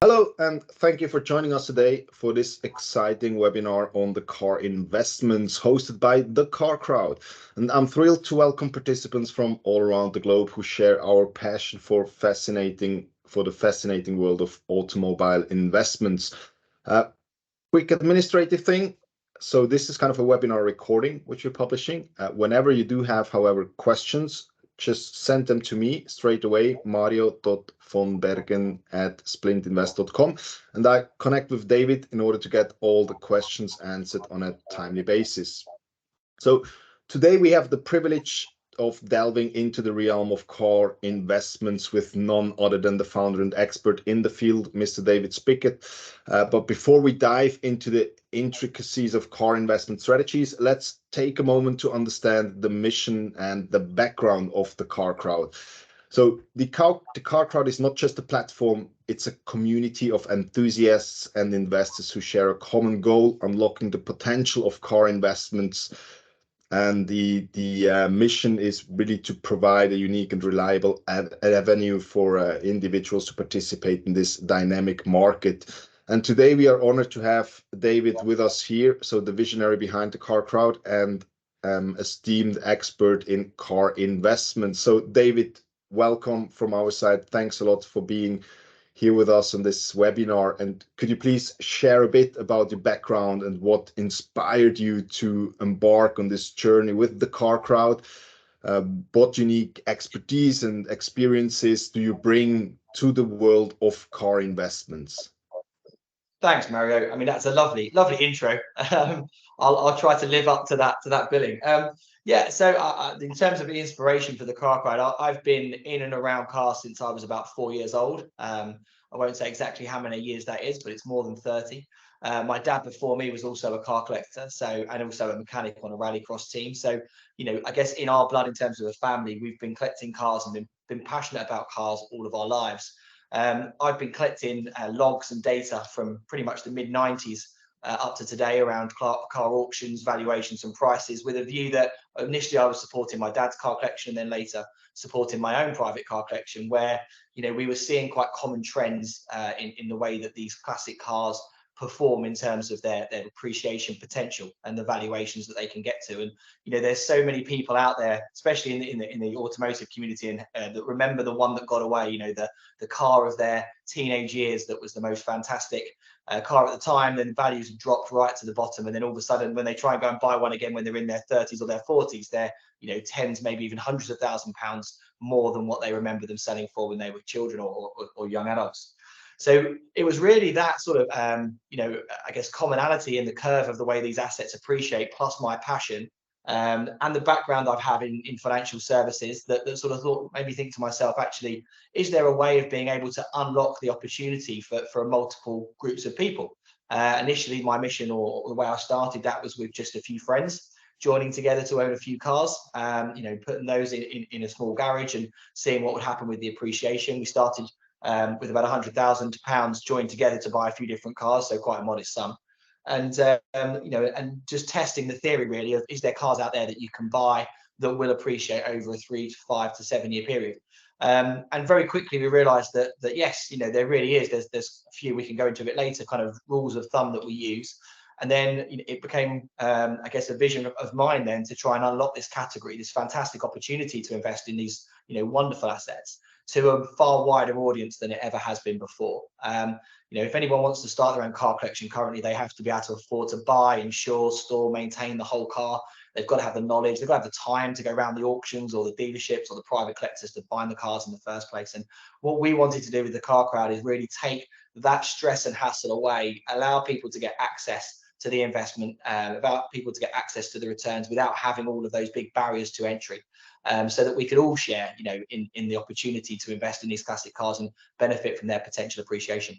Hello, and thank you for joining us today for this exciting webinar on the car investments hosted by the Car Crowd. And I'm thrilled to welcome participants from all around the globe who share our passion for the fascinating world of automobile investments. Quick administrative thing. So this is kind of a webinar recording which we're publishing. Whenever you do have, however, questions, just send them to me straight away, mario.vonbergen@splintinvest.com, and I connect with David in order to get all the questions answered on a timely basis. So today we have the privilege of delving into the realm of car investments with none other than the founder and expert in the field, Mr. David Spickett. But before we dive into the intricacies of car investment strategies, let's take a moment to understand the mission and the background of the Car Crowd. So the car Crowd is not just a platform, it's a community of enthusiasts and investors who share a common goal, unlocking the potential of car investments. And the mission is really to provide a unique and reliable avenue for individuals to participate in this dynamic market. And today we are honored to have David with us here, so the visionary behind the Car Crowd and esteemed expert in car investment. So David, welcome from our side. Thanks a lot for being here with us on this webinar. And could you please share a bit about your background and what inspired you to embark on this journey with the Car Crowd? What unique expertise and experiences do you bring to the world of car investments? Thanks, Mario. I mean, that's a lovely intro. I'll try to live up to that billing. In terms of the inspiration for the Car Crowd, I've been in and around cars since I was about 4 years old. I won't say exactly how many years that is, but it's more than 30. My dad before me was also a car collector, and also a mechanic on a rallycross team. So, I guess in our blood, in terms of a family, we've been collecting cars and been passionate about cars all of our lives. I've been collecting logs and data from pretty much the mid-90s up to today around car auctions, valuations and prices, with a view that initially I was supporting my dad's car collection and then later supporting my own private car collection, where we were seeing quite common trends in the way that these classic cars perform in terms of their appreciation potential and the valuations that they can get to. And there's so many people out there, especially in the automotive community, and that remember the one that got away, the car of their teenage years that was the most fantastic car at the time. Then values have dropped right to the bottom, and then all of a sudden when they try and go and buy one again when they're in their 30s or their 40s, they're tens, maybe even hundreds of £1,000s more than what they remember them selling for when they were children or young adults. So it was really that sort of, I guess, commonality in the curve of the way these assets appreciate, plus my passion and the background I've had in financial services that sort of made me think to myself, actually, is there a way of being able to unlock the opportunity for multiple groups of people? Initially, my mission, or the way I started that, was with just a few friends joining together to own a few cars, putting those in a small garage and seeing what would happen with the appreciation. We started with about £100,000 joined together to buy a few different cars, so quite a modest sum. And and just testing the theory really of, is there cars out there that you can buy that will appreciate over a 3 to 5 to 7 year period? And very quickly we realised that yes, there really is. There's a few, we can go into a bit later, kind of rules of thumb that we use. And then it became, I guess, a vision of mine then to try and unlock this category, this fantastic opportunity to invest in these, wonderful assets to a far wider audience than it ever has been before. If anyone wants to start their own car collection currently, they have to be able to afford to buy, insure, store, maintain the whole car. They've got to have the knowledge, they've got to have the time to go around the auctions or the dealerships or the private collectors to find the cars in the first place. And what we wanted to do with the Car Crowd is really take that stress and hassle away, allow people to get access to the investment, about people to get access to the returns without having all of those big barriers to entry. So that we could all share, in the opportunity to invest in these classic cars and benefit from their potential appreciation.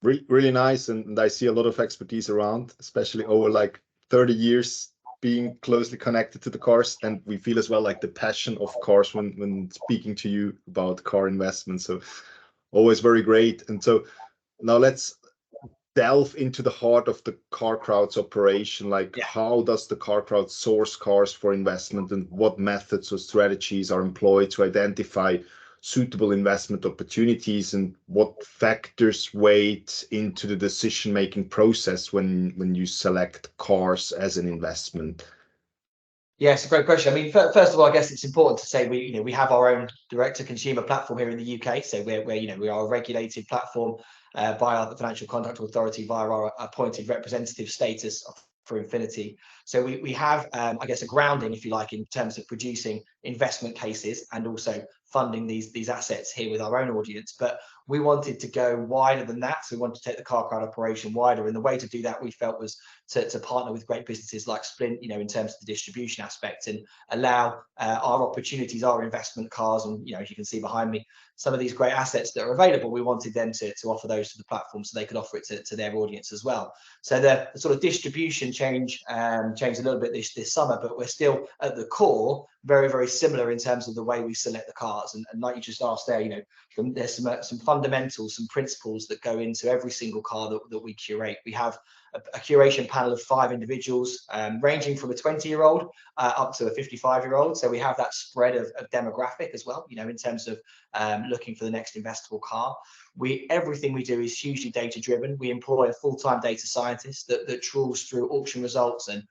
Really nice, and I see a lot of expertise around, especially over like 30 years being closely connected to the cars, and we feel as well like the passion of cars when speaking to you about car investments. So always very great. And so now let's delve into the heart of the Car Crowd's operation. Like, how does the Car Crowd source cars for investment, and what methods or strategies are employed to identify suitable investment opportunities, and what factors weigh into the decision-making process when you select cars as an investment? Yes, a great question. I mean, first of all, I guess it's important to say we have our own direct-to-consumer platform here in the UK. So we are a regulated platform by the Financial Conduct Authority via our appointed representative status for Infinity. So we have, I guess, a grounding, if you like, in terms of producing investment cases and also funding these assets here with our own audience. But we wanted to go wider than that. So we wanted to take the car crowd operation wider. And the way to do that, we felt, was to partner with great businesses like Splint, in terms of the distribution aspect, and allow our opportunities, our investment cars, and as you can see behind me, some of these great assets that are available. We wanted them to offer those to the platform so they could offer it to their audience as well. So the sort of distribution changed a little bit this summer, but we're still at the core very, very similar in terms of the way we select the cars. And like you just asked there, there's some fundamentals, some principles that go into every single car that we curate. We have a curation panel of 5 individuals, ranging from a 20-year-old up to a 55-year-old. So we have that spread of demographic as well, in terms of looking for the next investable car. Everything we do is hugely data driven. We employ a full-time data scientist that trawls through auction results and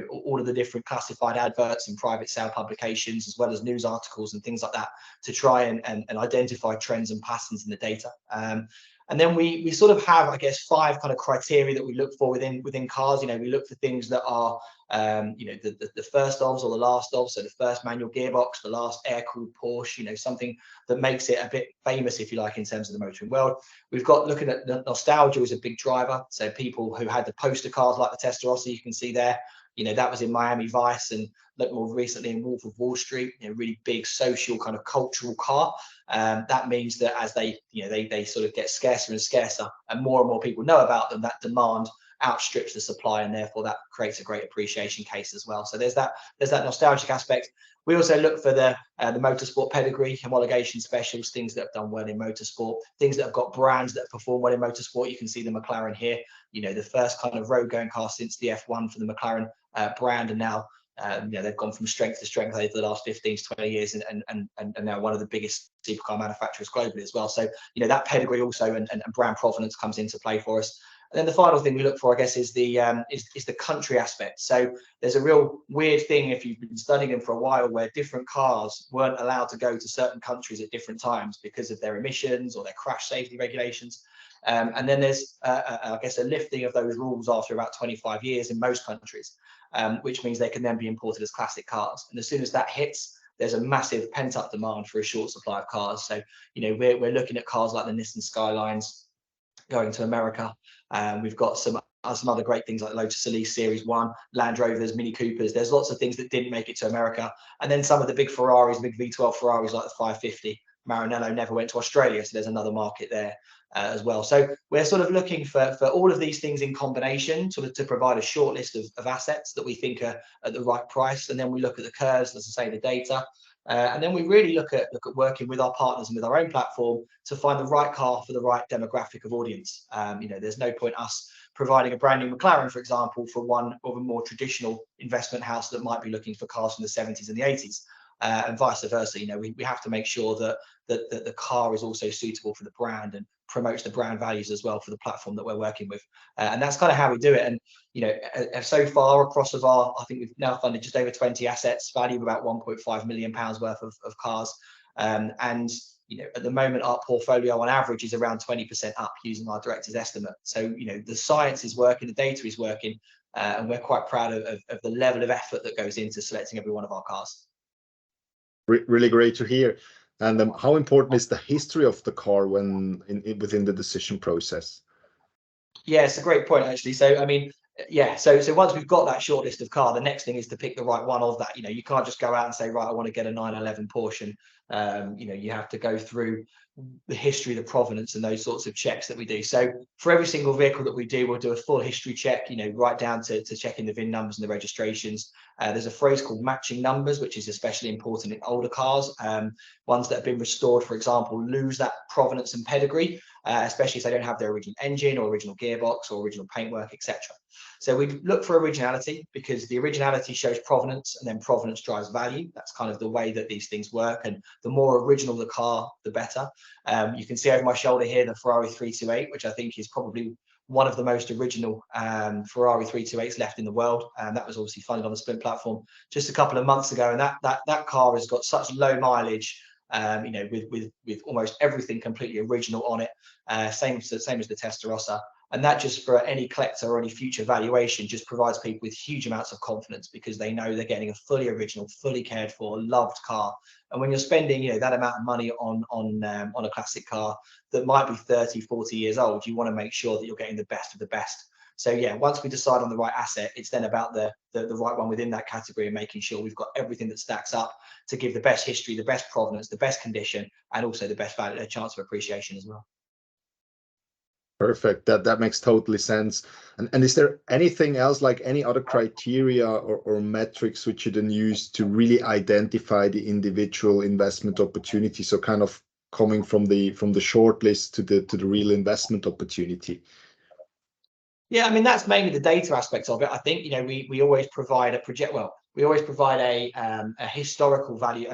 all of the different classified adverts and private sale publications, as well as news articles and things like that, to try and identify trends and patterns in the data. And then we sort of have, I guess, 5 kind of criteria that we look for within cars. We look for things that are, the first ofs or the last of. So the first manual gearbox, the last air-cooled Porsche, something that makes it a bit famous, if you like, in terms of the motoring world. We've got looking at nostalgia is a big driver. So people who had the poster cars like the Testarossa, you can see there, that was in Miami Vice, and look more recently in Wolf of Wall Street, really big social kind of cultural car. That means that as they sort of get scarcer and scarcer, and more people know about them, that demand outstrips the supply, and therefore that creates a great appreciation case as well. So there's that nostalgic aspect. We also look for the motorsport pedigree, homologation specials, things that have done well in motorsport, things that have got brands that perform well in motorsport. You can see the McLaren here, the first kind of road going car since the F1 for the McLaren brand, and now they've gone from strength to strength over the last 15 to 20 years, and now one of the biggest supercar manufacturers globally as well. So that pedigree also and brand provenance comes into play for us. And then the final thing we look for, I guess, is the country aspect. So there's a real weird thing, if you've been studying them for a while, where different cars weren't allowed to go to certain countries at different times because of their emissions or their crash safety regulations. And then there's, I guess, a lifting of those rules after about 25 years in most countries, which means they can then be imported as classic cars. And as soon as that hits, there's a massive pent-up demand for a short supply of cars. So, we're looking at cars like the Nissan Skylines going to America. We've got some other great things like the Lotus Elise Series 1, Land Rovers, Mini Coopers. There's lots of things that didn't make it to America. And then some of the big Ferraris, big V12 Ferraris like the 550. Maranello never went to Australia, so there's another market there as well. So we're sort of looking for all of these things in combination to provide a short list of assets that we think are at the right price. And then we look at the curves, as I say, the data. And then we really look at working with our partners and with our own platform to find the right car for the right demographic of audience. There's no point us providing a brand new McLaren, for example, for one of a more traditional investment house that might be looking for cars from the 70s and the 80s. And vice versa. We have to make sure that the car is also suitable for the brand and promotes the brand values as well for the platform that we're working with. And that's kind of how we do it. And so far across I think we've now funded just over 20 assets, value of about £1.5 million worth of cars. And at the moment, our portfolio on average is around 20% up using our director's estimate. So the science is working, the data is working, and we're quite proud of the level of effort that goes into selecting every one of our cars. Really great to hear. And how important is the history of the car within the decision process? Yeah, it's a great point, actually. So, I mean, yeah, so once we've got that short list of car, the next thing is to pick the right one of that. You can't just go out and say, right, I want to get a 911 Porsche. You have to go through the history, the provenance, and those sorts of checks that we do. So for every single vehicle that we do, we'll do a full history check, right down to checking the VIN numbers and the registrations. There's a phrase called matching numbers, which is especially important in older cars. Ones that have been restored, for example, lose that provenance and pedigree, especially if they don't have their original engine or original gearbox or original paintwork, etc. So we look for originality because the originality shows provenance, and then provenance drives value. That's kind of the way that these things work. And the more original the car, the better. You can see over my shoulder here the Ferrari 328, which I think is probably one of the most original Ferrari 328s left in the world. And that was obviously funded on the Sprint platform just a couple of months ago. And that car has got such low mileage, with almost everything completely original on it. Same as the Testarossa. And that just for any collector or any future valuation just provides people with huge amounts of confidence because they know they're getting a fully original, fully cared for, loved car. And when you're spending, that amount of money on a classic car that might be 30, 40 years old, you want to make sure that you're getting the best of the best. So yeah, once we decide on the right asset, it's then about the right one within that category and making sure we've got everything that stacks up to give the best history, the best provenance, the best condition, and also the best value, chance of appreciation as well. Perfect. That makes totally sense. And is there anything else, like any other criteria or metrics which you then use to really identify the individual investment opportunity? So kind of coming from the short list to the real investment opportunity. Yeah, I mean that's mainly the data aspect of it. I think we always provide we always provide a historical value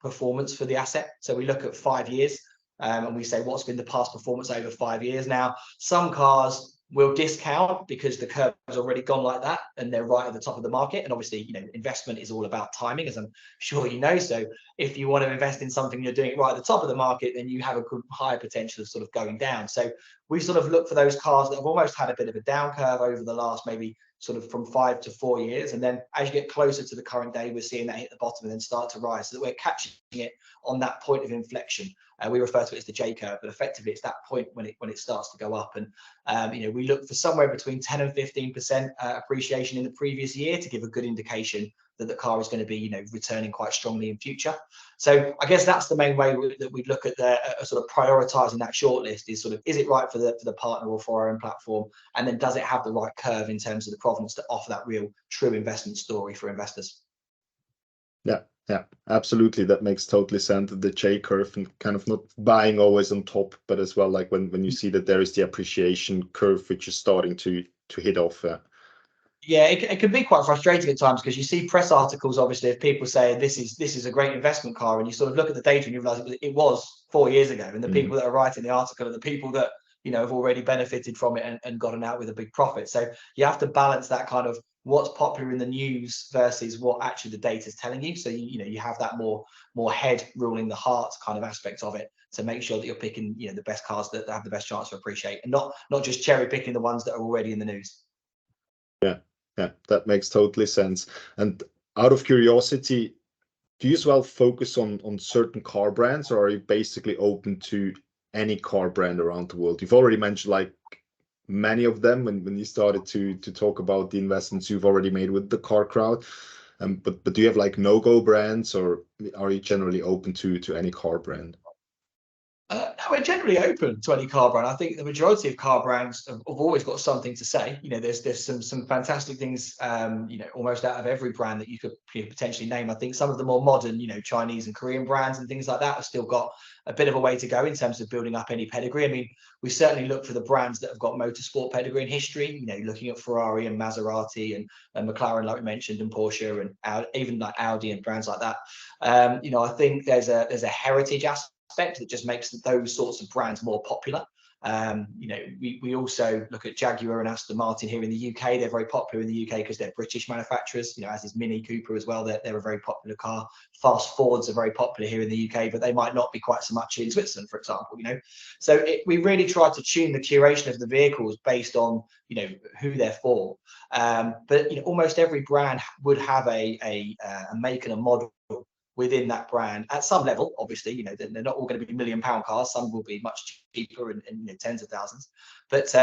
performance for the asset. So we look at 5 years. And we say what's been the past performance over 5 years. Now, some cars will discount because the curve has already gone like that and they're right at the top of the market. And obviously, investment is all about timing, as I'm sure you know. So if you want to invest in something, you're doing it right at the top of the market, then you have a good high potential of sort of going down. So we sort of look for those cars that have almost had a bit of a down curve over the last maybe sort of from 5 to 4 years. And then as you get closer to the current day, we're seeing that hit the bottom and then start to rise, so that we're catching it on that point of inflection. We refer to it as the J curve, but effectively it's that point when it starts to go up. And we look for somewhere between 10 and 15% appreciation in the previous year to give a good indication that the car is going to be returning quite strongly in future. So I guess that's the main way that we look at the sort of prioritizing that shortlist is sort of, is it right for the partner or for our own platform, and then does it have the right curve in terms of the provenance to offer that real true investment story for investors. Yeah, absolutely. That makes totally sense. The J curve, and kind of not buying always on top, but as well like when you see that there is the appreciation curve which is starting to hit off. Yeah, it can be quite frustrating at times because you see press articles, obviously, of people saying this is a great investment car, and you sort of look at the data and you realize it was 4 years ago, and the people that are writing the article are the people that have already benefited from it and gotten out with a big profit. So you have to balance that kind of what's popular in the news versus what actually the data is telling you. So you have that more head ruling the heart kind of aspect of it to make sure that you're picking the best cars that have the best chance to appreciate, and not just cherry picking the ones that are already in the news. Yeah, that makes totally sense. And out of curiosity, do you as well focus on certain car brands, or are you basically open to any car brand around the world? You've already mentioned like many of them when you started to talk about the investments you've already made with the car crowd. But do you have like no-go brands, or are you generally open to any car brand? No, we're generally open to any car brand. I think the majority of car brands have always got something to say. There's some fantastic things, almost out of every brand that you could potentially name. I think some of the more modern, Chinese and Korean brands and things like that have still got a bit of a way to go in terms of building up any pedigree. I mean, we certainly look for the brands that have got motorsport pedigree and history, looking at Ferrari and Maserati and McLaren, like we mentioned, and Porsche and even like Audi and brands like that. I think there's a heritage aspect that just makes those sorts of brands more popular. We also look at Jaguar and Aston Martin here in the UK. They're very popular in the UK because they're British manufacturers, as is Mini Cooper as well. They're a very popular car. Fast Fords are very popular here in the UK, but they might not be quite so much in Switzerland, for example. So we really try to tune the curation of the vehicles based on who they're for. But almost every brand would have a make and a model within that brand at some level. Obviously, they're not all going to be £1 million cars. Some will be much cheaper and tens of thousands. But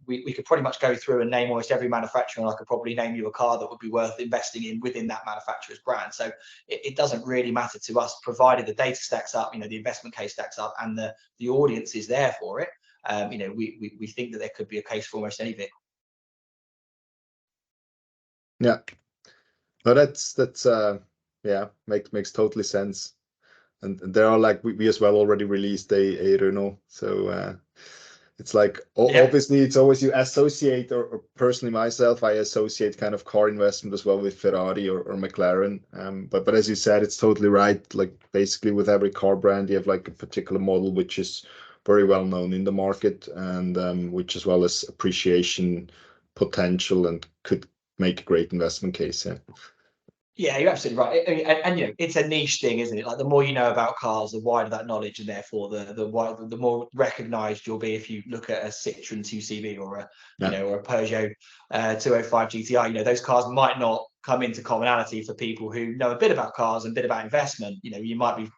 we could pretty much go through and name almost every manufacturer, and I could probably name you a car that would be worth investing in within that manufacturer's brand. So it doesn't really matter to us, provided the data stacks up, the investment case stacks up, and the audience is there for it. We think that there could be a case for almost any vehicle. Yeah, no, that's yeah, makes totally sense. And there are like we as well already released a Renault, so It's like Yeah. obviously it's always you associate, or personally myself, I associate kind of car investment as well with Ferrari or McLaren. But as you said, it's totally right. Like basically with every car brand, you have like a particular model which is very well known in the market, and which as well as appreciation potential and could make a great investment case. Yeah. Yeah, you're absolutely right. And, you know, it's a niche thing, isn't it? Like the more you know about cars, the wider that knowledge, and therefore the more recognised you'll be if you look at a Citroen 2CV or a Yeah. or a Peugeot 205 GTI. You know, those cars might not come into commonality for people who know a bit about cars and a bit about investment. You know, you might be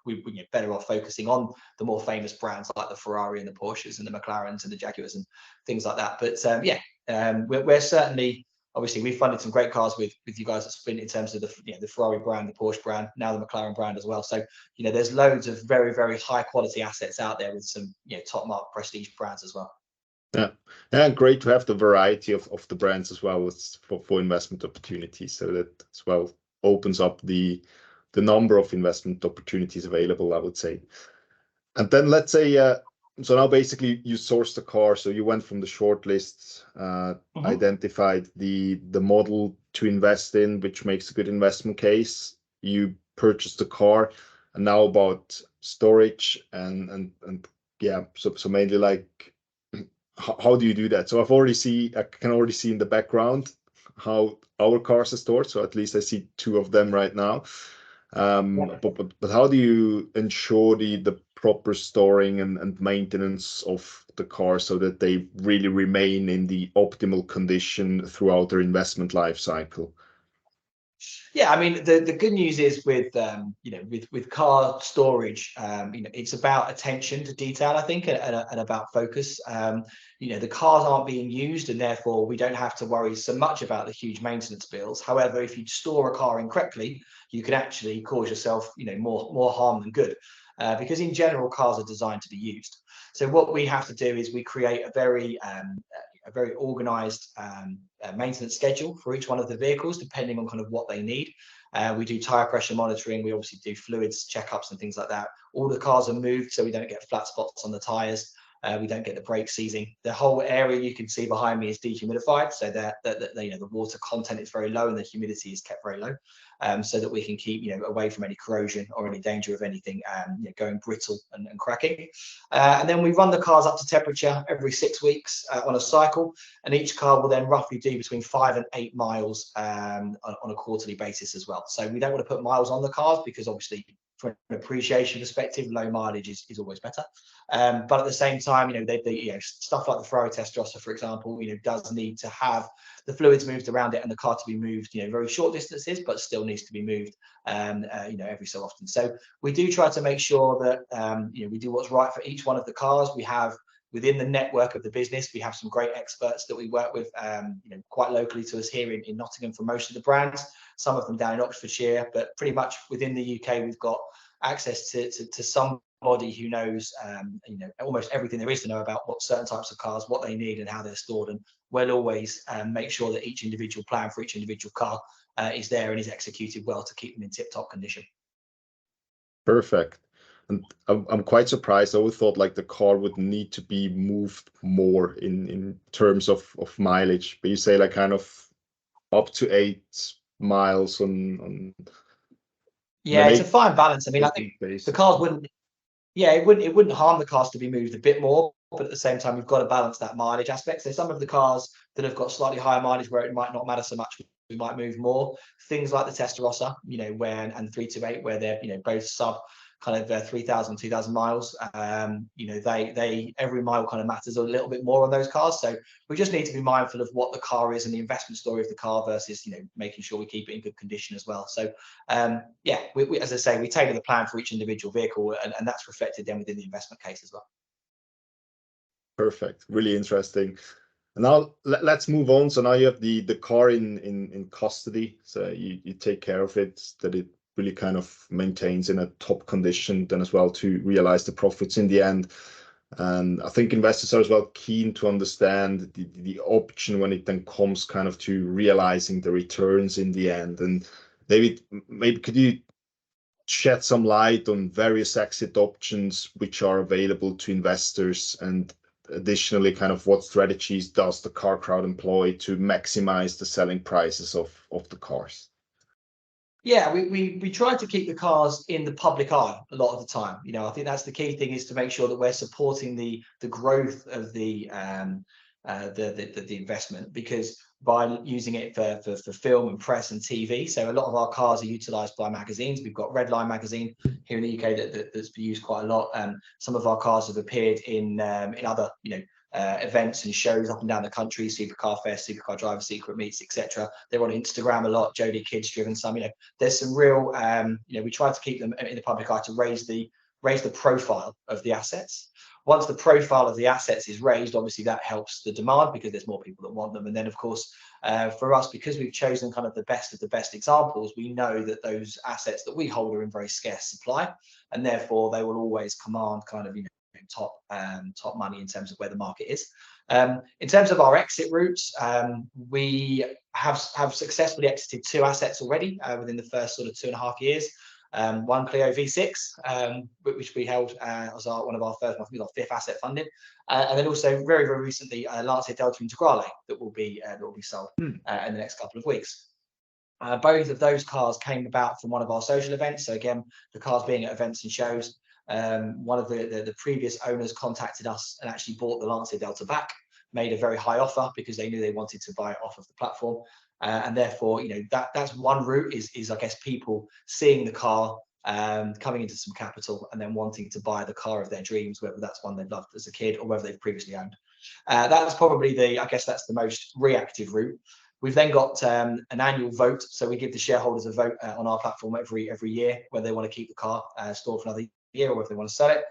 better off focusing on the more famous brands like the Ferrari and the Porsches and the McLarens and the Jaguars and things like that. But we're certainly, obviously, we've funded some great cars with you guys at Spickett in terms of the Ferrari brand, the Porsche brand, now the McLaren brand as well. So there's loads of very, very high quality assets out there with some top mark prestige brands as well. Yeah, great to have the variety of the brands as well as for investment opportunities. So that as well opens up the number of investment opportunities available, I would say. And then let's say, so now basically you sourced the car. So you went from the short list, identified the model to invest in, which makes a good investment case. You purchased the car, and now about storage and yeah, so mainly like how do you do that? So I can already see in the background how our cars are stored. So at least I see two of them right now. But how do you ensure the proper storing and maintenance of the car so that they really remain in the optimal condition throughout their investment life cycle? Yeah, I mean, the good news is with with car storage, it's about attention to detail, I think, and about focus. The cars aren't being used, and therefore we don't have to worry so much about the huge maintenance bills. However, if you store a car incorrectly, you can actually cause yourself more harm than good, because in general cars are designed to be used. So what we have to do is we create a very organized maintenance schedule for each one of the vehicles, depending on kind of what they need. We do tire pressure monitoring. We obviously do fluids checkups and things like that. All the cars are moved so we don't get flat spots on the tires. We don't get the brake seizing. The whole area you can see behind me is dehumidified, so that the water content is very low and the humidity is kept very low, so that we can keep away from any corrosion or any danger of anything going brittle and cracking. And then we run the cars up to temperature every 6 weeks on a cycle, and each car will then roughly do between 5 and 8 miles on a quarterly basis as well. So we don't want to put miles on the cars because obviously, from an appreciation perspective, low mileage is always better. But at the same time, stuff like the Ferrari Testarossa, for example, does need to have the fluids moved around it and the car to be moved, very short distances, but still needs to be moved, every so often. So we do try to make sure that we do what's right for each one of the cars. We have, within the network of the business, we have some great experts that we work with, quite locally to us here in Nottingham for most of the brands. Some of them down in Oxfordshire, but pretty much within the UK, we've got access to somebody who knows, almost everything there is to know about what certain types of cars, what they need, and how they're stored. And we'll always make sure that each individual plan for each individual car is there and is executed well to keep them in tip-top condition. Perfect. And I'm quite surprised. I always thought like the car would need to be moved more in terms of mileage, but you say like kind of up to 8 miles on Yeah, it's a fine balance. I mean, I think the cars wouldn't, it wouldn't harm the cars to be moved a bit more, but at the same time, we've got to balance that mileage aspect. So some of the cars that have got slightly higher mileage where it might not matter so much, we might move more. Things like the Testarossa, and the 328, where they're both sub kind of 3,000, 2,000 miles. They every mile kind of matters a little bit more on those cars. So we just need to be mindful of what the car is and the investment story of the car versus making sure we keep it in good condition as well. So we, as I say, we tailor the plan for each individual vehicle, and that's reflected then within the investment case as well. Perfect. Really interesting. And now let's move on. So now you have the car in custody. So you take care of it, that it really kind of maintains in a top condition then as well to realize the profits in the end. And I think investors are as well keen to understand the option when it then comes kind of to realizing the returns in the end. And David, maybe could you shed some light on various exit options which are available to investors and additionally, kind of what strategies does the car crowd employ to maximize the selling prices of the cars? Yeah, we try to keep the cars in the public eye a lot of the time. You know, I think that's the key thing, is to make sure that we're supporting the growth of the investment, because by using it for film and press and TV. So a lot of our cars are utilized by magazines. We've got Redline magazine here in the UK that's been used quite a lot. Some of our cars have appeared in other, events and shows up and down the country, Supercar Fest, Supercar Driver Secret Meets, etc. They're on Instagram a lot, Jodie Kids driven some. There's some real, we try to keep them in the public eye to raise the profile of the assets. Once the profile of the assets is raised, obviously that helps the demand, because there's more people that want them. And then, of course, for us, because we've chosen kind of the best examples, we know that those assets that we hold are in very scarce supply, and therefore they will always command kind of top money in terms of where the market is. In terms of our exit routes, we have successfully exited 2 assets already within the first sort of 2.5 years. One Clio V6, which we held as one of our first, I think, our 5th asset funding, and then also very recently Lancia Delta Integrale that will be sold in the next couple of weeks. Both of those cars came about from one of our social events. So again, the cars being at events and shows. One of the previous owners contacted us and actually bought the Lancia Delta back, made a very high offer because they knew they wanted to buy it off of the platform. And therefore, that's one route, is I guess people seeing the car, coming into some capital, and then wanting to buy the car of their dreams, whether that's one they've loved as a kid or whether they've previously owned. That's probably I guess that's the most reactive route. We've then got an annual vote, so we give the shareholders a vote on our platform every year whether they want to keep the car stored for another year or if they want to sell it.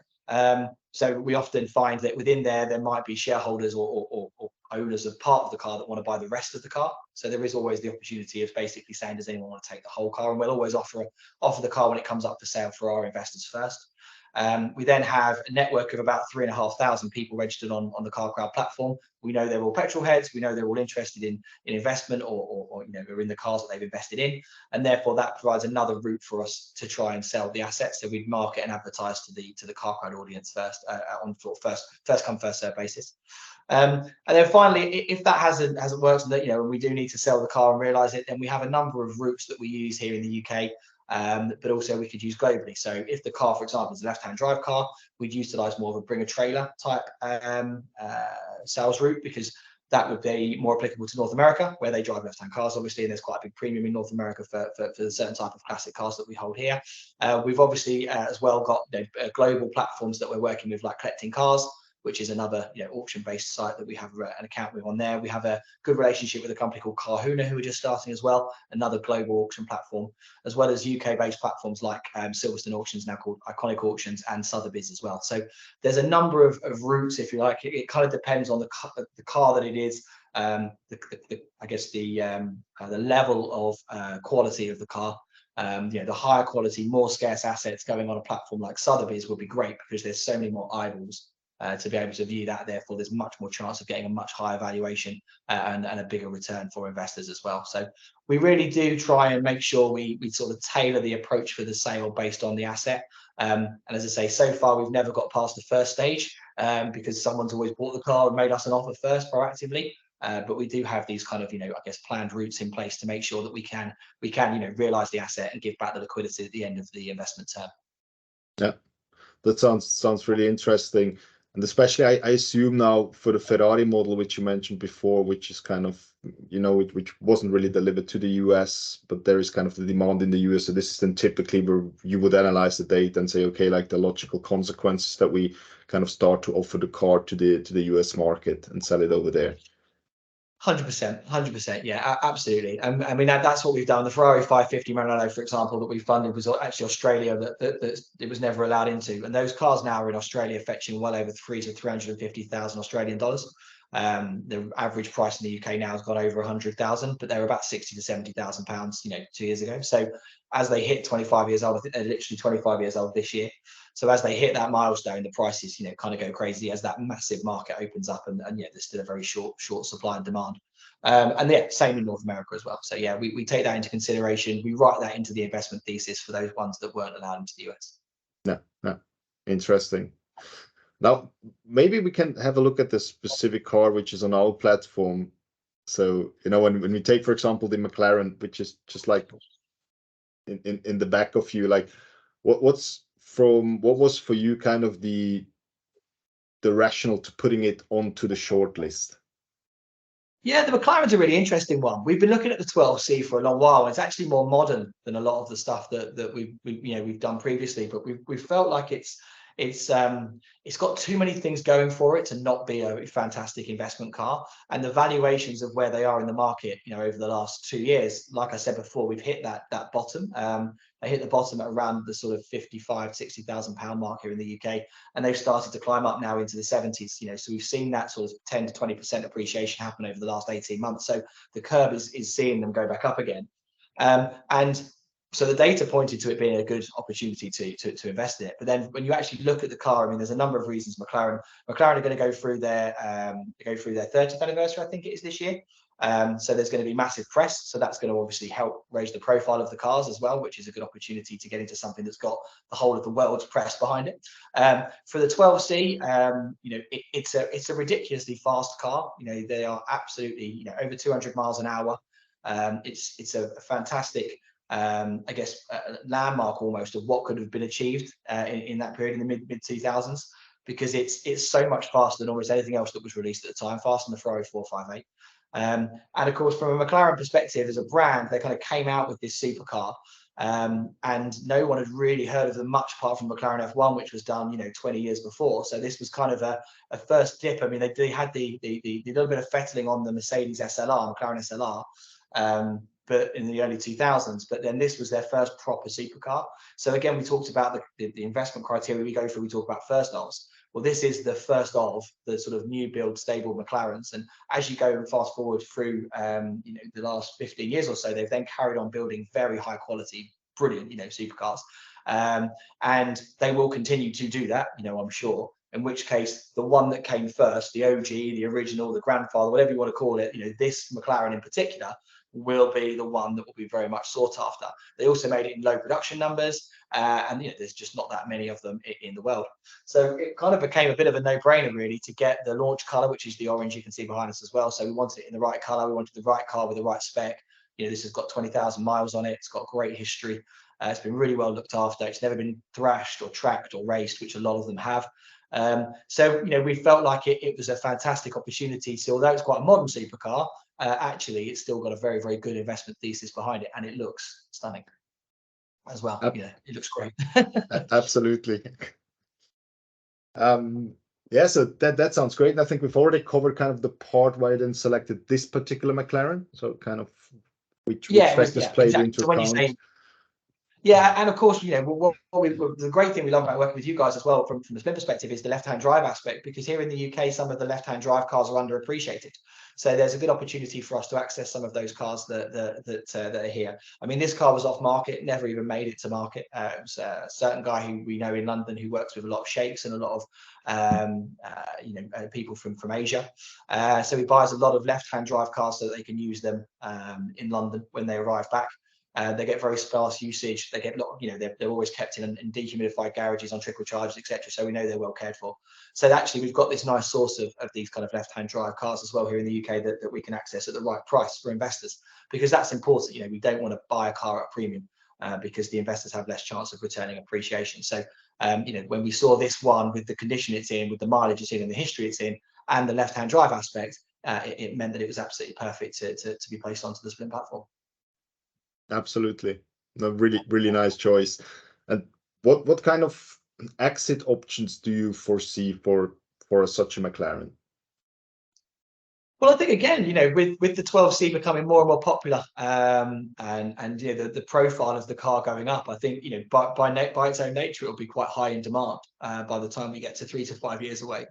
So we often find that within there might be shareholders or owners of part of the car that want to buy the rest of the car. So there is always the opportunity of basically saying, does anyone want to take the whole car? And we'll always offer the car when it comes up for sale for our investors first. We then have a network of about 3,500 people registered on the Car Crowd platform. We know they're all petrol heads. We know they're all interested in investment or are in the cars that they've invested in, and therefore that provides another route for us to try and sell the assets. So we'd market and advertise to the Car Crowd audience first on sort of first come first serve basis. And then finally, if that hasn't worked, and that and we do need to sell the car and realise it, then we have a number of routes that we use here in the UK. But also we could use globally. So if the car, for example, is a left-hand drive car, we'd utilize more of a bring a trailer type sales route, because that would be more applicable to North America, where they drive left-hand cars, obviously, and there's quite a big premium in North America for the certain type of classic cars that we hold here. We've obviously as well got global platforms that we're working with, like Collecting Cars, which is another auction-based site that we have an account with on there. We have a good relationship with a company called Carhuna, who are just starting as well, another global auction platform, as well as UK-based platforms like Silverstone Auctions, now called Iconic Auctions, and Sotheby's as well. So there's a number of routes, if you like. It kind of depends on the car that it is, I guess the level of quality of the car. The higher quality, more scarce assets going on a platform like Sotheby's would be great, because there's so many more eyeballs to be able to view that. Therefore, there's much more chance of getting a much higher valuation and a bigger return for investors as well. So we really do try and make sure we sort of tailor the approach for the sale based on the asset. And as I say, so far we've never got past the first stage because someone's always bought the car and made us an offer first proactively. But we do have these kind of, I guess, planned routes in place to make sure that we can realise the asset and give back the liquidity at the end of the investment term. Yeah, that sounds really interesting. And especially, I assume now for the Ferrari model, which you mentioned before, which is kind of, which wasn't really delivered to the US, but there is kind of the demand in the US. So this is then typically where you would analyze the data and say, okay, like the logical consequences that we kind of start to offer the car to the US market and sell it over there. 100%, yeah, absolutely. I mean, that's what we've done. The Ferrari 550 Maranello, for example, that we funded was actually Australia that it was never allowed into, and those cars now are in Australia fetching well over $300,000 to 350,000 Australian dollars. The average price in the UK now has gone over 100,000, but they were about 60 to 70,000 pounds, 2 years ago. So as they hit 25 years old, I think they're literally 25 years old this year. So as they hit that milestone, the prices, kind of go crazy as that massive market opens up, and yet there's still a very short supply and demand. And yeah, same in North America as well. So yeah, we take that into consideration. We write that into the investment thesis for those ones that weren't allowed into the US. Yeah, interesting. Now, maybe we can have a look at the specific car which is on our platform. So, you know, when we take, for example, the McLaren, which is just like in the back of you, like what was for you kind of the rationale to putting it onto the short list? Yeah, the McLaren's a really interesting one. We've been looking at the 12C for a long while. And it's actually more modern than a lot of the stuff that we've done previously. But we've felt like it's got too many things going for it to not be a fantastic investment car. And the valuations of where they are in the market, over the last 2 years, like I said before, we've hit that bottom. They hit the bottom at around the sort of 55, 60,000 pound mark here in the UK, and they've started to climb up now into the 70s. So we've seen that sort of 10 to 20% appreciation happen over the last 18 months. So the curve is seeing them go back up again. And so the data pointed to it being a good opportunity to invest in it. But then when you actually look at the car, I mean, there's a number of reasons McLaren are going to go through their 30th anniversary, I think it is this year. So there's going to be massive press. So that's going to obviously help raise the profile of the cars as well, which is a good opportunity to get into something that's got the whole of the world's press behind it. For the 12C, it's a ridiculously fast car. They are absolutely, over 200 miles an hour. It's a fantastic, I guess, landmark almost of what could have been achieved in that period in the mid 2000s, because it's so much faster than almost anything else that was released at the time, faster than the Ferrari 458. And of course, from a McLaren perspective, as a brand, they kind of came out with this supercar, and no one had really heard of them much apart from McLaren F1, which was done 20 years before. So this was kind of a first dip. I mean, they had the little bit of fettling on the Mercedes SLR, McLaren SLR, but in the early 2000s. But then this was their first proper supercar. So again, we talked about the investment criteria we go through. We talk about first ofs. Well, this is the first of the sort of new build stable McLarens. And as you go and fast forward through, the last 15 years or so, they've then carried on building very high quality, brilliant, supercars. And they will continue to do that, I'm sure. In which case, the one that came first, the OG, the original, the grandfather, whatever you want to call it, this McLaren in particular, will be the one that will be very much sought after. They also made it in low production numbers, and there's just not that many of them in the world. So it kind of became a bit of a no-brainer really to get the launch color, which is the orange you can see behind us as well. So we wanted it in the right color. We wanted the right car with the right spec. This has got 20,000 miles on it. It's got great history. It's been really well looked after. It's never been thrashed or tracked or raced, which a lot of them have. So we felt like it was a fantastic opportunity. So although it's quite a modern supercar, actually it's still got a very, very good investment thesis behind it, and it looks stunning as well. It looks great. Absolutely. Yeah, so that sounds great. And I think we've already covered kind of the part why I then selected this particular McLaren. So kind of which factors played exactly. into so when account. You say, yeah, and of course, the great thing we love about working with you guys as well, from the spin perspective, is the left-hand drive aspect. Because here in the UK, some of the left-hand drive cars are underappreciated. So there's a good opportunity for us to access some of those cars that are here. I mean, this car was off market, never even made it to market. It was a certain guy who we know in London who works with a lot of sheikhs and a lot of people from Asia. So he buys a lot of left-hand drive cars so that they can use them in London when they arrive back. They get very sparse usage. They get they're always kept in dehumidified garages on trickle charges, etc. So we know they're well cared for. So actually, we've got this nice source of these kind of left-hand drive cars as well here in the UK that we can access at the right price for investors, because that's important. We don't want to buy a car at a premium because the investors have less chance of returning appreciation. So when we saw this one with the condition it's in, with the mileage it's in, and the history it's in, and the left-hand drive aspect, it meant that it was absolutely perfect to be placed onto the Spin platform. Absolutely. No, really, really nice choice. And what kind of exit options do you foresee for such a McLaren? Well, I think again, with the 12C becoming more and more popular, and the profile of the car going up, I think by its own nature it will be quite high in demand by the time we get to 3 to 5 years away.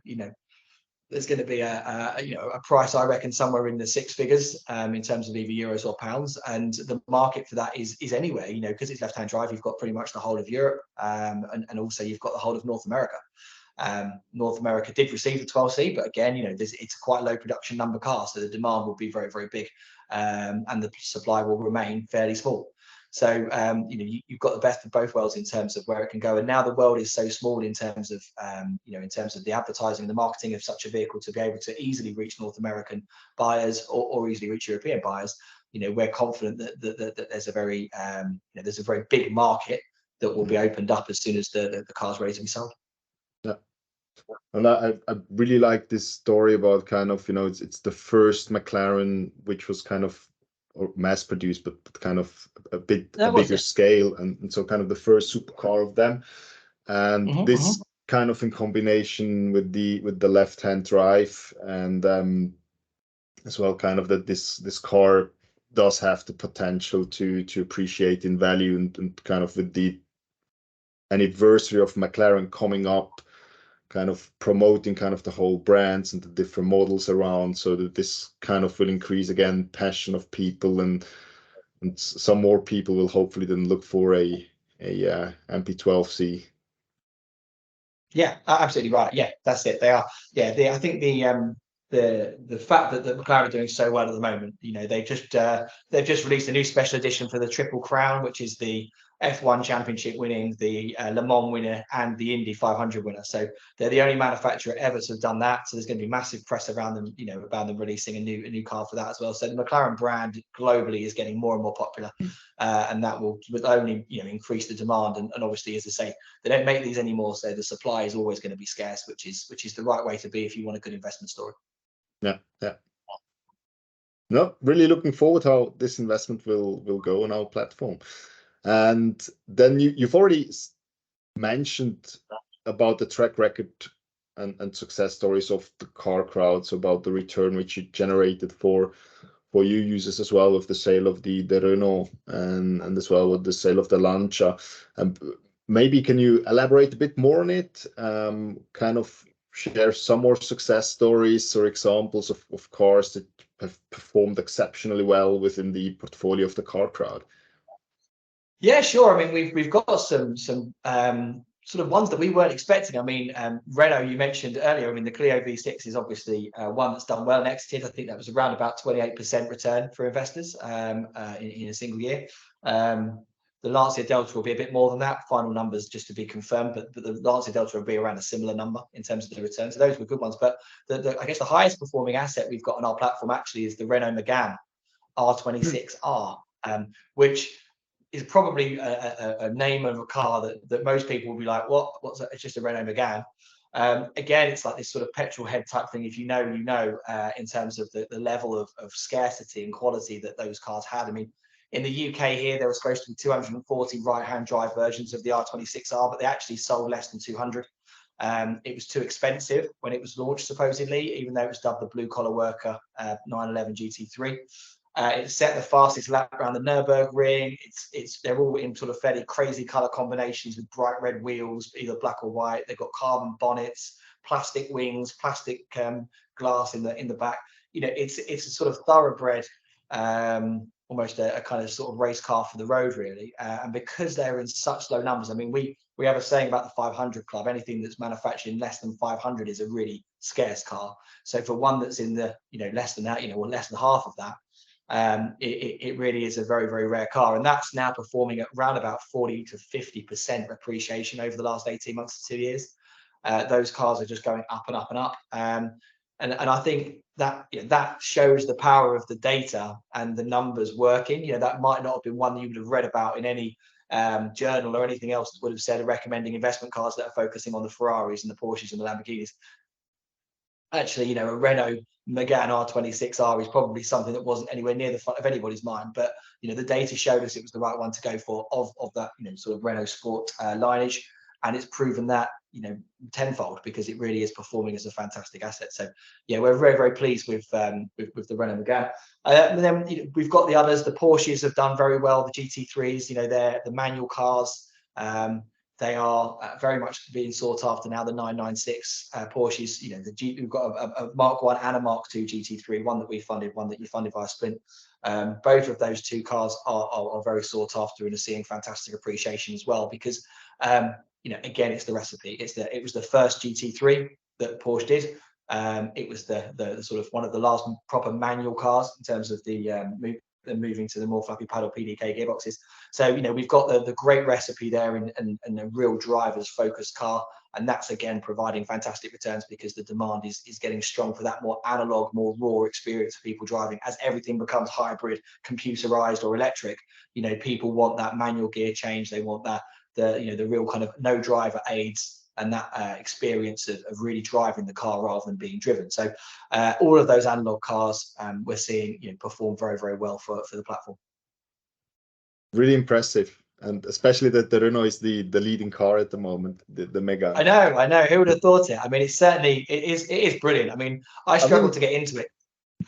There's going to be a price, I reckon, somewhere in the six figures in terms of either euros or pounds, and the market for that is anywhere. Because it's left-hand drive, you've got pretty much the whole of Europe, and also you've got the whole of North America. North America did receive the 12C, but again, it's a quite low production number car, so the demand will be very, very big, and the supply will remain fairly small. So you've got the best of both worlds in terms of where it can go. And now the world is so small in terms of in terms of the advertising and the marketing of such a vehicle to be able to easily reach North American buyers or easily reach European buyers. We're confident that there's a very there's a very big market that will be opened up as soon as the car's ready to be sold. Yeah. And I really like this story about kind of, it's the first McLaren which was kind of mass produced, but kind of a bigger scale, and so kind of the first supercar of them. And this kind of in combination with the left-hand drive, and as well kind of that this car does have the potential to appreciate in value, and kind of with the anniversary of McLaren coming up, kind of promoting kind of the whole brands and the different models around, so that this kind of will increase again passion of people, and some more people will hopefully then look for a MP12C. Yeah, absolutely right. Yeah, that's it. They are. Yeah, I think the fact that McLaren are doing so well at the moment, they've just released a new special edition for the Triple Crown, which is the F1 Championship winning, the Le Mans winner, and the Indy 500 winner. So they're the only manufacturer ever to have done that. So there's going to be massive press around them, about them releasing a new car for that as well. So the McLaren brand globally is getting more and more popular, and that will only increase the demand. And obviously, as I say, they don't make these anymore, so the supply is always going to be scarce, which is the right way to be if you want a good investment story. Yeah. No, really looking forward how this investment will go on our platform. And then you've already mentioned about the track record and success stories of the car crowds, about the return which you generated for you users as well, with the sale of the Renault, and as well with the sale of the Lancia. And maybe can you elaborate a bit more on it? Kind of share some more success stories or examples of cars that have performed exceptionally well within the portfolio of the car crowd. Yeah, sure. I mean, we've got some sort of ones that we weren't expecting. I mean, Renault, you mentioned earlier. I mean, the Clio V6 is obviously one that's done well and exited. I think that was around about 28% return for investors in a single year. The Lancia Delta will be a bit more than that. Final numbers just to be confirmed, but the Lancia Delta will be around a similar number in terms of the return. So those were good ones. But I guess the highest performing asset we've got on our platform actually is the Renault Megane R26R, which is probably a name of a car that most people will be like, what's that? It's just a Renault Megane. Again, it's like this sort of petrol head type thing. If you know, in terms of the level of scarcity and quality that those cars had. I mean, in the UK here, there were supposed to be 240 right-hand drive versions of the R26R, but they actually sold less than 200. It was too expensive when it was launched, supposedly, even though it was dubbed the blue collar worker 911 GT3. It set the fastest lap around the Nürburgring. They're all in sort of fairly crazy color combinations with bright red wheels, either black or white. They've got carbon bonnets, plastic wings, plastic glass in the back. It's a sort of thoroughbred, almost a kind of sort of race car for the road, really. And because they're in such low numbers, I mean, we have a saying about the 500 club. Anything that's manufactured in less than 500 is a really scarce car. So for one that's in the less than that, or less than half of that, it really is a very, very rare car, and that's now performing at around about 40 to 50% appreciation over the last 18 months to 2 years. Those cars are just going up and up and up, and I think that shows the power of the data and the numbers working. That might not have been one you would have read about in any journal or anything else that would have said recommending investment cars that are focusing on the Ferraris and the Porsches and the Lamborghinis. Actually, a Renault Megane R26R is probably something that wasn't anywhere near the front of anybody's mind, but the data showed us it was the right one to go for of that sort of Renault Sport lineage, and it's proven that tenfold, because it really is performing as a fantastic asset. So yeah, we're very, very pleased with the Renault Megane. And then we've got the others. The Porsches have done very well. The GT3s, they're the manual cars. They are very much being sought after now. The 996 Porsches, we've got a Mark 1 and a Mark 2 GT3, one that we funded, one that you funded via Sprint. Both of those two cars are very sought after and are seeing fantastic appreciation as well, because again, it's the recipe. It was the first GT3 that Porsche did. It was the sort of one of the last proper manual cars in terms of the then moving to the more fluffy paddle PDK gearboxes. So, you know, we've got the great recipe there and a real drivers focused car. And that's, again, providing fantastic returns because the demand is getting strong for that more analog, more raw experience for people driving. As everything becomes hybrid, computerized or electric, you know, people want that manual gear change. They want that, the real kind of no driver aids and that experience of really driving the car rather than being driven. So all of those analog cars we're seeing, you know, perform very, very well for the platform. Really impressive. And especially that the Renault is the leading car at the moment, the Megane. I know. Who would have thought it? I mean, it is brilliant. I mean, I struggled to get into it.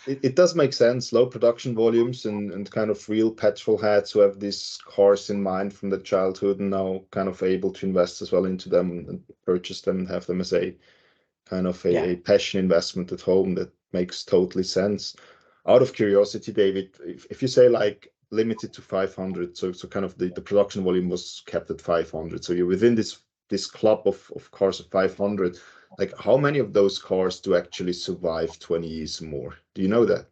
It does make sense. Low production volumes and kind of real petrol heads who have these cars in mind from their childhood and now kind of able to invest as well into them and purchase them and have them as a kind of a passion investment at home. That makes totally sense. Out of curiosity, David, if you say like limited to 500, so kind of the production volume was kept at 500, so you're within this club of cars of 500, like how many of those cars do actually survive 20 years more? Do you know that?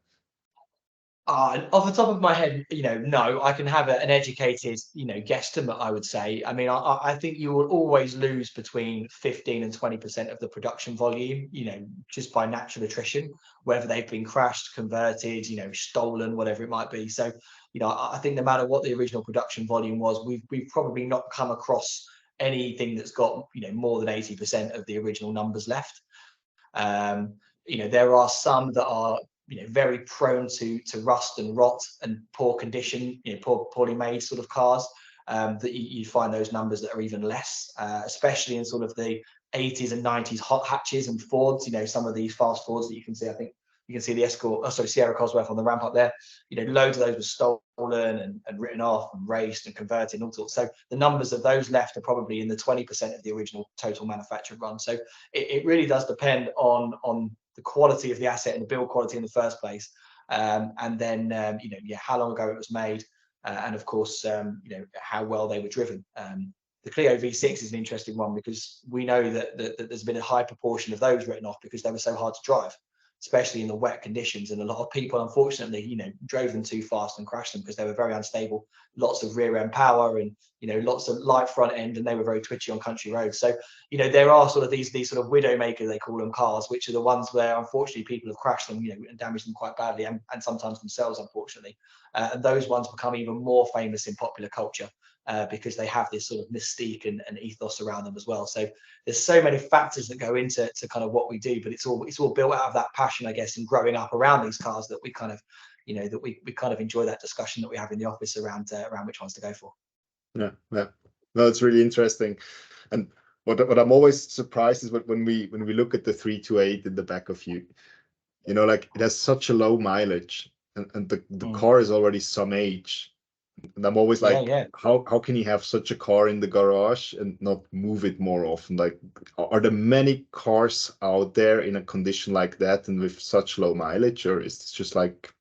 Off the top of my head, you know, no, I can have an educated, you know, guesstimate, I would say. I mean, I think you will always lose between 15 and 20% of the production volume, you know, just by natural attrition, whether they've been crashed, converted, you know, stolen, whatever it might be. So, you know, I think no matter what the original production volume was, we've probably not come across anything that's got, you know, more than 80% of the original numbers left. You know, there are some that are, you know, very prone to rust and rot and poor condition, you know, poorly made sort of cars, that you find those numbers that are even less, especially in sort of the 80s and 90s hot hatches and Fords. You know, some of these fast Fords that you can see, I think you can see the Sierra Cosworth on the ramp up there. You know, loads of those were stolen and written off and raced and converted and all sorts. So the numbers of those left are probably in the 20% of the original total manufactured run. So it really does depend on the quality of the asset and the build quality in the first place, and then you know, how long ago it was made, and of course, you know, how well they were driven. The Clio V6 is an interesting one because we know that there's been a high proportion of those written off because they were so hard to drive, especially in the wet conditions. And a lot of people, unfortunately, you know, drove them too fast and crashed them because they were very unstable, lots of rear end power and, you know, lots of light front end, and they were very twitchy on country roads. So, you know, there are sort of these sort of widowmaker, they call them, cars, which are the ones where unfortunately people have crashed them, you know, and damaged them quite badly, and sometimes themselves, unfortunately. And those ones become even more famous in popular culture. Because they have this sort of mystique and ethos around them as well. So there's so many factors that go into kind of what we do, but it's all built out of that passion, I guess, and growing up around these cars that we kind of, you know, that we kind of enjoy that discussion that we have in the office around which ones to go for. Yeah, no, it's really interesting. And what I'm always surprised is when we look at the 328 in the back of you know, like it has such a low mileage, and the car is already some age. And I'm always like, how can you have such a car in the garage and not move it more often? Like, are there many cars out there in a condition like that and with such low mileage, or is this just like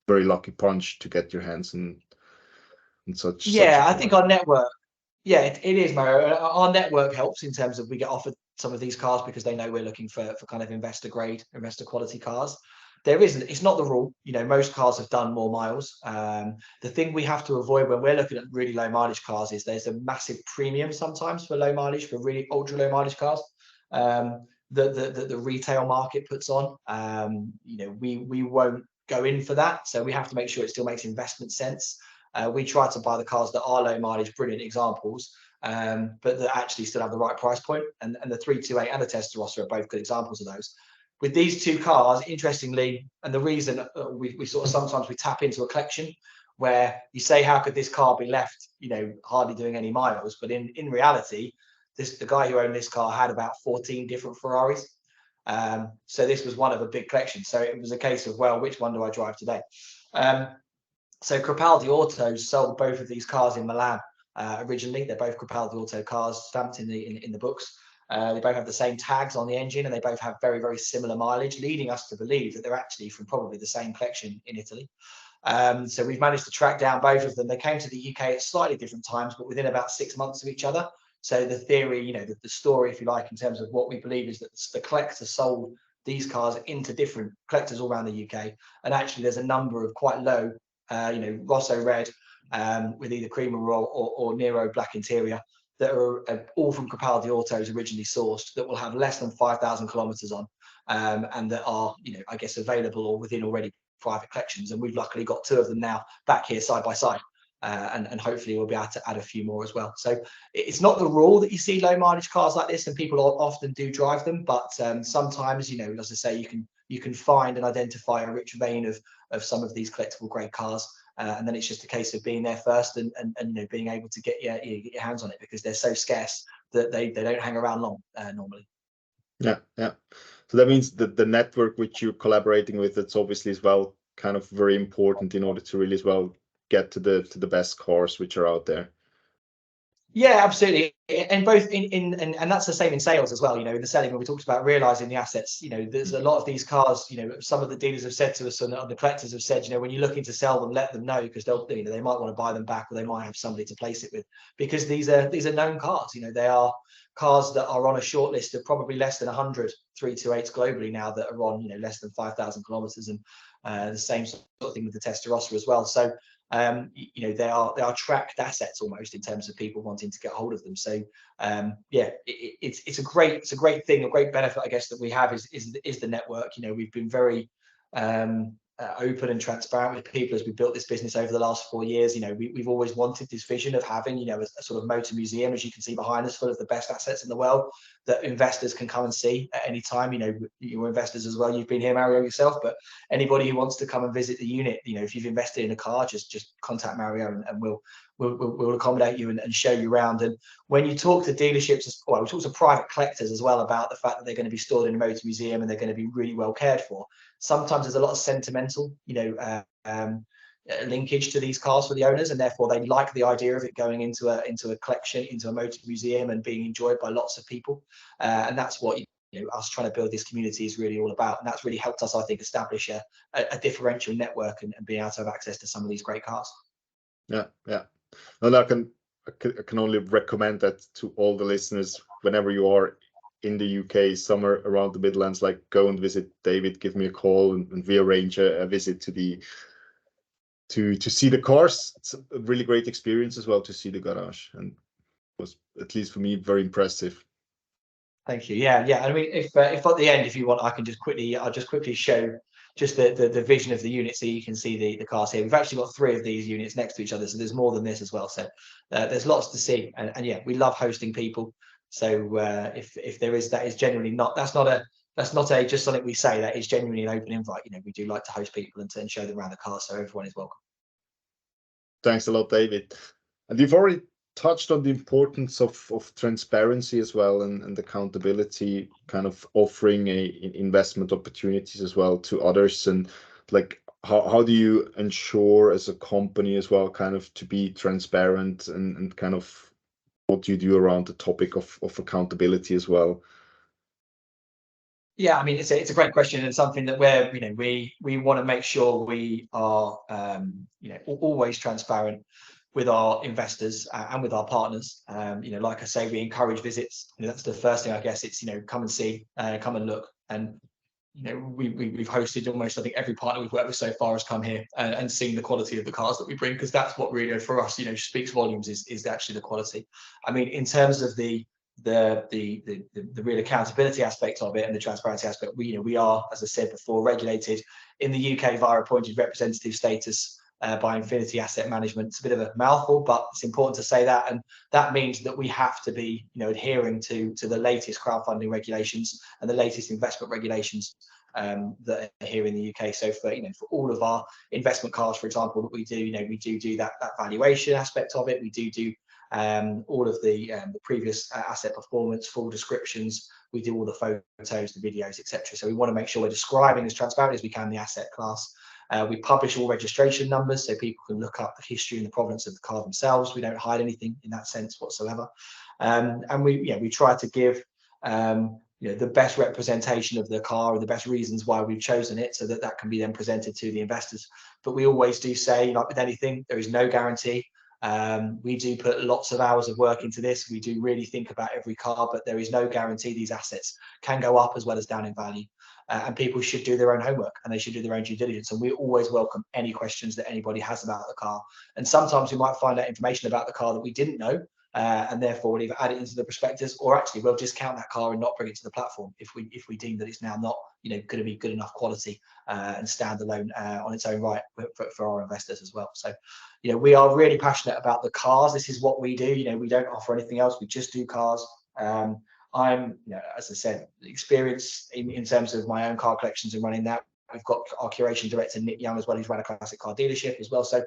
very lucky punch to get your hands in such? I think our network. Yeah, it is, Mario. Our network helps in terms of we get offered some of these cars because they know we're looking for kind of investor quality cars. It's not the rule. You know, most cars have done more miles. The thing we have to avoid when we're looking at really low mileage cars is there's a massive premium sometimes for low mileage, for really ultra low mileage cars, that the retail market puts on. You know, we won't go in for that. So we have to make sure it still makes investment sense. We try to buy the cars that are low mileage, brilliant examples, but that actually still have the right price point. And the 328 and the Testarossa are both good examples of those. With these two cars, interestingly, and the reason we sort of sometimes we tap into a collection where you say, how could this car be left, you know, hardly doing any miles? But in reality, the guy who owned this car had about 14 different Ferraris. So this was one of a big collection. So it was a case of, well, which one do I drive today? So Crepaldi Autos sold both of these cars in Milan originally. They're both Crepaldi Auto cars stamped in the books. They both have the same tags on the engine, and they both have very, very similar mileage, leading us to believe that they're actually from probably the same collection in Italy. So we've managed to track down both of them. They came to the UK at slightly different times, but within about 6 months of each other. So the theory, you know, the story, if you like, in terms of what we believe is that the collector sold these cars into different collectors all around the UK. And actually, there's a number of quite low Rosso red with either cream or Nero black interior, that are all from Capaldi Autos originally sourced, that will have less than 5,000 kilometers on, and that are, I guess, available or within already private collections. And we've luckily got 2 of them now back here side by side. And hopefully we'll be able to add a few more as well. So it's not the rule that you see low mileage cars like this, and people often do drive them, but sometimes, as I say, you can find and identify a rich vein of some of these collectible grade cars. And then it's just a case of being there first and being able to get your hands on it, because they're so scarce that they don't hang around long normally. Yeah. So that means that the network which you're collaborating with, it's obviously as well kind of very important in order to really as well get to the best cars which are out there. Yeah, absolutely. And both and that's the same in sales as well. In the selling, when we talked about realizing the assets, there's a lot of these cars, some of the dealers have said to us, and the collectors have said, when you're looking to sell them, let them know, because they'll, they might want to buy them back, or they might have somebody to place it with, because these are known cars. They are cars that are on a short list of probably less than 100 328s globally now, that are on, less than 5,000 kilometers, and the same sort of thing with the Testarossa as well. So they are tracked assets almost, in terms of people wanting to get hold of them. So it's a great thing, a great benefit, I guess, that we have is the network. We've been very open and transparent with people as we built this business over the last 4 years. We've always wanted this vision of having, a sort of motor museum, as you can see behind us, full of the best assets in the world that investors can come and see at any time. You're investors as well. You've been here, Mario, yourself, but anybody who wants to come and visit the unit, if you've invested in a car, just contact Mario, and we'll accommodate you and show you around. And when you talk to dealerships, well, we talk to private collectors as well about the fact that they're going to be stored in a motor museum and they're going to be really well cared for. Sometimes there's a lot of sentimental, linkage to these cars for the owners, and therefore they like the idea of it going into a collection, into a motor museum, and being enjoyed by lots of people. And that's what us trying to build this community is really all about. And that's really helped us, I think, establish a differential network and being able to have access to some of these great cars. Yeah. And I can only recommend that to all the listeners. Whenever you are in the UK, somewhere around the Midlands, like, go and visit David, give me a call, and we arrange a visit to see the cars. It's a really great experience as well to see the garage, and it was, at least for me, very impressive. Thank you. Yeah. I mean, if at the end, if you want, I'll just quickly show just the vision of the unit, so you can see the cars here. We've actually got 3 of these units next to each other, so there's more than this as well. So there's lots to see, and yeah, we love hosting people. So if there is, that is genuinely that's not a just something we say. That is genuinely an open invite. We do like to host people and show them around the car, so everyone is welcome. Thanks a lot, David. And you've already touched on the importance of transparency as well, and accountability, kind of offering investment opportunities as well to others. And like, how do you ensure as a company as well, kind of to be transparent, and kind of what do you do around the topic of accountability as well? Yeah, I mean, it's a great question, and something that we want to make sure we are always transparent with our investors and with our partners. Like I say, we encourage visits. That's the first thing, I guess. It's come and see, come and look. And we've hosted almost, I think, every partner we've worked with so far has come here and seen the quality of the cars that we bring, because that's what really, for us, speaks volumes, is actually the quality. I mean, in terms of the real accountability aspect of it and the transparency aspect, we are, as I said before, regulated in the UK via appointed representative status by Infinity Asset Management. It's a bit of a mouthful, but it's important to say that, and that means that we have to be adhering to the latest crowdfunding regulations and the latest investment regulations that are here in the UK. So for all of our investment cars, for example, that we do, we do that valuation aspect of it. We do all of the previous asset performance, full descriptions. We do all the photos, the videos, etc. So we want to make sure we're describing as transparent as we can the asset class. We publish all registration numbers so people can look up the history and the provenance of the car themselves. We don't hide anything in that sense whatsoever. And we try to give the best representation of the car and the best reasons why we've chosen it, so that can be then presented to the investors. But we always do say, like with anything, there is no guarantee. We do put lots of hours of work into this. We do really think about every car, but there is no guarantee. These assets can go up as well as down in value. and people should do their own homework and they should do their own due diligence. And we always welcome any questions that anybody has about the car. And sometimes we might find out information about the car that we didn't know, and therefore we'll either add it into the prospectus, or actually we'll discount that car and not bring it to the platform if we deem that it's now not, you know, going to be good enough quality and standalone on its own right for our investors as well. So, you know, we are really passionate about the cars. This is what we do. You know, we don't offer anything else. We just do cars. I'm, you know, as I said, experience in terms of my own car collections and running that. We've got our curation director, Nick Young, as well, who's run a classic car dealership as well. So,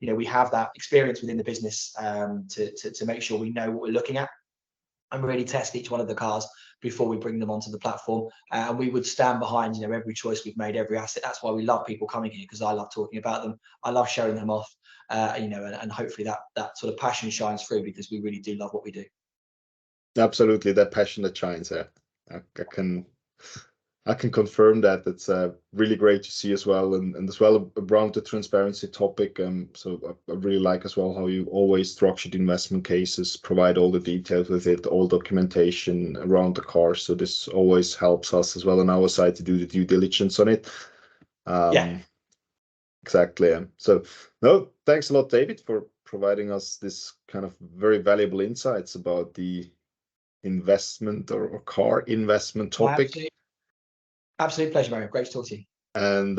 you know, we have that experience within the business to make sure we know what we're looking at and really test each one of the cars before we bring them onto the platform. And we would stand behind, you know, every choice we've made, every asset. That's why we love people coming here, because I love talking about them. I love showing them off, you know, and hopefully that sort of passion shines through, because we really do love what we do. Absolutely, that passion that shines there. I can confirm that. It's really great to see as well, and as well around the transparency topic. So I really like as well how you always structure the investment cases, provide all the details with it, all documentation around the car. So this always helps us as well on our side to do the due diligence on it. Yeah. Exactly. So no, thanks a lot, David, for providing us this kind of very valuable insights about the investment or car investment topic. Absolute pleasure, Mario. Great to talk to you. And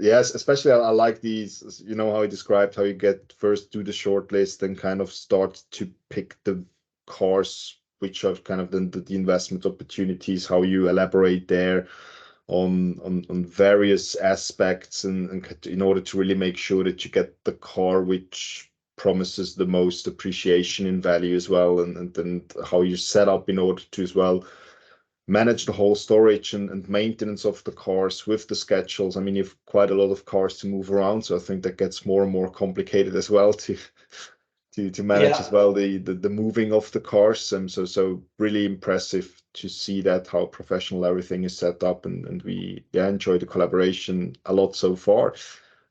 yes, especially I like these, you know, how you described how you get first do the short list and kind of start to pick the cars which are kind of the investment opportunities, how you elaborate there on various aspects and in order to really make sure that you get the car which promises the most appreciation in value as well, and then how you set up in order to as well manage the whole storage and maintenance of the cars with the schedules. I mean, you've quite a lot of cars to move around, so I think that gets more and more complicated as well to manage as well the moving of the cars. And so really impressive to see that how professional everything is set up, and we enjoy the collaboration a lot so far.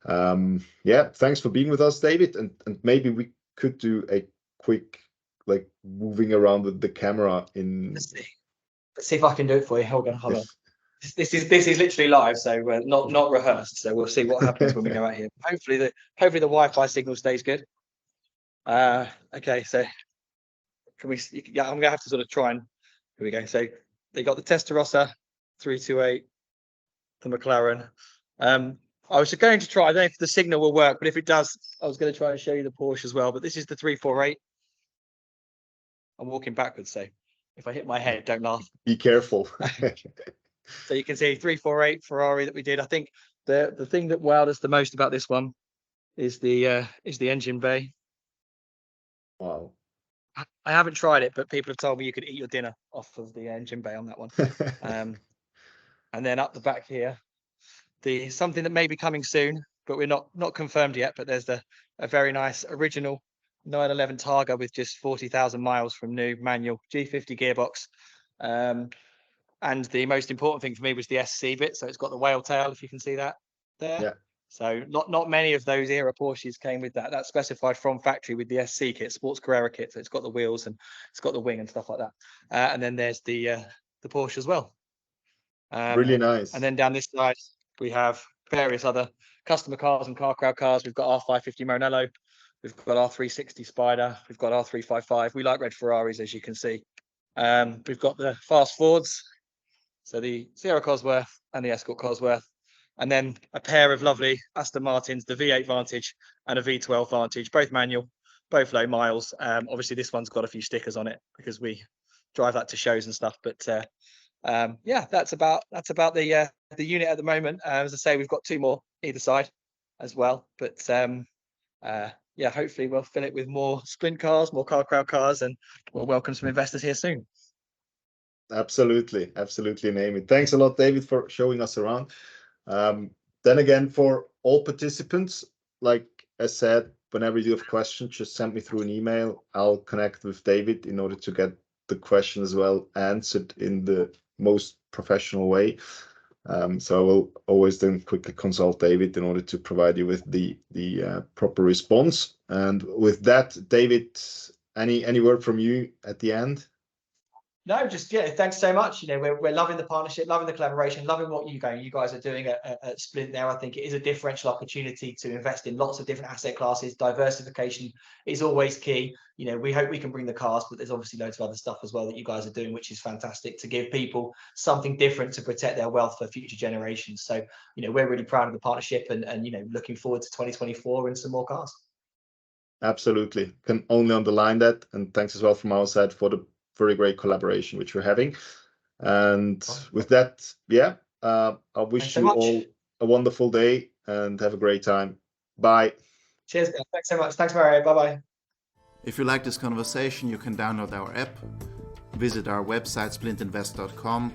Thanks for being with us, David, and maybe we could do a quick like moving around with the camera in. Let's see if I can do it for you. Hold on. This is literally live, so not rehearsed. So we'll see what happens when we go out here. Hopefully the Wi-Fi signal stays good. Okay, so can we? Yeah, I'm gonna have to sort of try and. Here we go. So they got the Testarossa 328, the McLaren. I was going to try. I don't know if the signal will work, but if it does, I was going to try and show you the Porsche as well. But this is the 348. I'm walking backwards, so if I hit my head, don't laugh. Be careful. So you can see 348 Ferrari that we did. I think the thing that wowed us the most about this one is the engine bay. Wow. I haven't tried it, but people have told me you could eat your dinner off of the engine bay on that one. And then up the back here, something that may be coming soon, but we're not confirmed yet. But there's a very nice original 911 Targa with just 40,000 miles from new, manual G50 gearbox. And the most important thing for me was the SC bit. So it's got the whale tail, if you can see that there. Yeah. So not many of those era Porsches came with that. That's specified from factory with the SC kit, Sports Carrera kit. So it's got the wheels and it's got the wing and stuff like that. And then there's the Porsche as well. Really nice. And then down this side, we have various other customer cars and car crowd cars. We've got our 550 Monello. We've got our 360 Spider. We've got our 355. We like red Ferraris, as you can see. We've got the fast Fords. So the Sierra Cosworth and the Escort Cosworth. And then a pair of lovely Aston Martins, the V8 Vantage and a V12 Vantage, both manual, both low miles. Obviously, this one's got a few stickers on it because we drive that to shows and stuff. But that's about the unit at the moment. As I say, we've got two more either side as well. But hopefully we'll fill it with more sprint cars, more car crowd cars, and we'll welcome some investors here soon. Absolutely, name it. Thanks a lot, David, for showing us around. Then again, for all participants, like I said, whenever you have questions, just send me through an email. I'll connect with David in order to get the question as well answered in the most professional way. So I will always then quickly consult David in order to provide you with the proper response. And with that, David, any word from you at the end? No, just thanks so much. We're loving the partnership, loving the collaboration, loving what you guys are doing at Splint there. I think it is a differential opportunity to invest in lots of different asset classes. Diversification is always key. We hope we can bring the cars, but there's obviously loads of other stuff as well that you guys are doing, which is fantastic to give people something different to protect their wealth for future generations. So, we're really proud of the partnership and looking forward to 2024 and some more cars. Absolutely. Can only underline that. And thanks as well from our side for the very great collaboration which we're having. And with that, I wish you all a wonderful day and have a great time. Bye. Cheers. Thanks so much. Thanks, Mario. Bye-bye. If you like this conversation, you can download our app, visit our website splintinvest.com,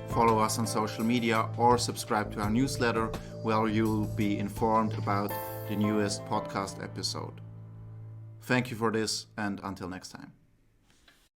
follow us on social media, or subscribe to our newsletter where you'll be informed about the newest podcast episode. Thank you for this, and until next time.